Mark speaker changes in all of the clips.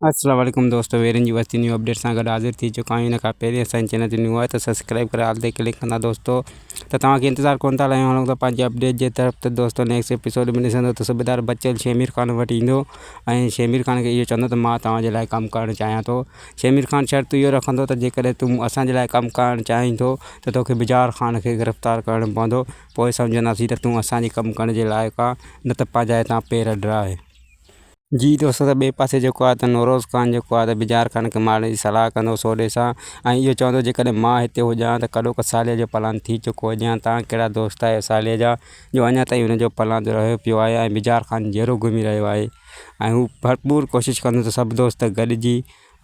Speaker 1: अस्सलाम वालेकुम दोस्तों, वेरन जी वस्ती न्यू अपडेट सां गॾु हाज़िर थी चुका आहियूं। इन खां पहिरीं असांजे चैनल ते न्यू आहे त सब्सक्राइब करे हाल ते क्लिक कंदा दोस्तों। त तव्हांखे इंतज़ारु कोन था लाहियूं हलूं था पंहिंजे अपडेट जे तरफ़। त दोस्तों नेक्स्ट एपिसोड में ॾिसंदो त सूबेदार बचियल शेमीर ख़ान वटि ईंदो ऐं शेमीर ख़ान खे इहो चवंदो त मां तव्हांजे लाइ कमु करणु चाहियां थो। शेमीर ख़ान शर्त इहो रखंदो त जेकॾहिं तूं असांजे लाइ कमु करणु चाहीं थो त तोखे बिजार ख़ान खे गिरफ़्तार करणु पवंदो। पोइ सम्झंदासीं त तूं असांजे कमु करण जे लाइक़ु आहे, न त पंहिंजा हितां पेर ड्राए। जी दोस्तों, त ॿिए पासे जेको आहे त नौरोज़ ख़ान जेको आहे त बिजार ख़ान खे मारण जी सलाह कंदो सोडे सां ऐं इहो चवंदो जेकॾहिं मां हिते हुजां त कॾो क साले जो प्लान थी चुको हुजां। तव्हां कहिड़ा दोस्त आहियो साले जा जो अञा ताईं हुनजो प्लान रहियो पियो आहे ऐं बिजार ख़ान जहिड़ो घुमी रहियो आहे ऐं हू भरपूर कोशिशि कंदो त सभु दोस्त गॾिजी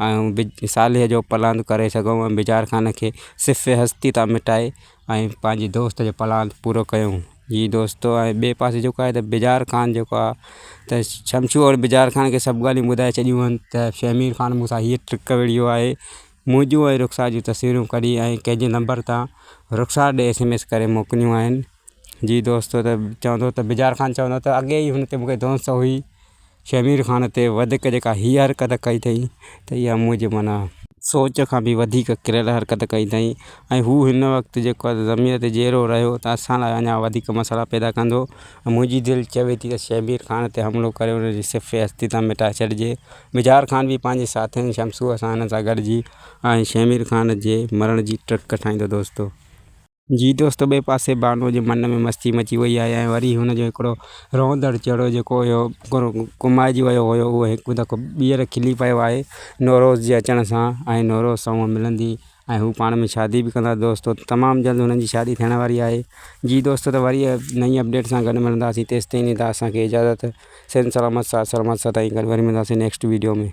Speaker 1: ऐं साले जो प्लान करे सघूं ऐं बिजार ख़ान खे सिफ़े हस्ती था मिटाए ऐं पंहिंजे दोस्त जो प्लान पूरो कयूं। जी दोस्तों, ऐं ॿिए पासे जेको आहे त बिजार ख़ान जेको आहे त शमशू और बिजार ख़ान खे सभु ॻाल्हियूं ॿुधाए छॾियूं आहिनि त शेमीर ख़ान मूंसां हीअ ट्रिक विड़ियो आहे। मुंहिंजूं ऐं रुख़सार जूं तस्वीरूं कढी ऐं कंहिंजे नंबर तां रुख़सार ॾे SMS करे मोकिलियूं आहिनि। जी दोस्तों, त चवंदो त बिजार ख़ान चवंदो त अॻे ई हुन ते मूंखे धौंस हुई शेमीर ख़ान ते वधीक जेका हीअ हरकत कई अथई त इहा मुंहिंजे माना सोच खां बि वधीक किरियल हरकत कई अथई ऐं हू हिन वक़्तु जेको आहे ज़मीन ते जहिड़ो रहियो त असां लाइ अञा वधीक मसइला पैदा कंदो। मुंहिंजी दिलि चवे थी त शेमीर ख़ान ते हमिलो करे हुनजी सिफ़े हस्ती तां मिटाए छॾिजे। बिजार ख़ान बि पंहिंजे साथियुनि शमसूअ सां हिन सां गॾिजी ऐं शेमीर ख़ान जे मरण जी ट्रिक ठाहींदो दोस्तों। जी दोस्तों, ॿिए पासे बानो जे मन में मस्ती मची वई आहे ऐं वरी हुनजो हिकिड़ो रहंदड़ चेहरो जेको हुयो घुमाइजी वियो हुयो उहो हिकु दफ़ो ॿीहर खिली पियो आहे नौरोज़ जे अचण सां ऐं नौरोज़ सां उहा मिलंदी ऐं हू पाण में शादी बि कंदा दोस्तों। तमामु जल्द हुननि जी शादी थियण वारी आहे। जी दोस्तों, त वरी नई अपडेट सां गॾु मिलंदासीं। तेसिताईं ॾींदा असांखे इजाज़त। सिहत सलामत सां ताईं गॾु वरी मिलंदासीं नेक्स्ट वीडियो में।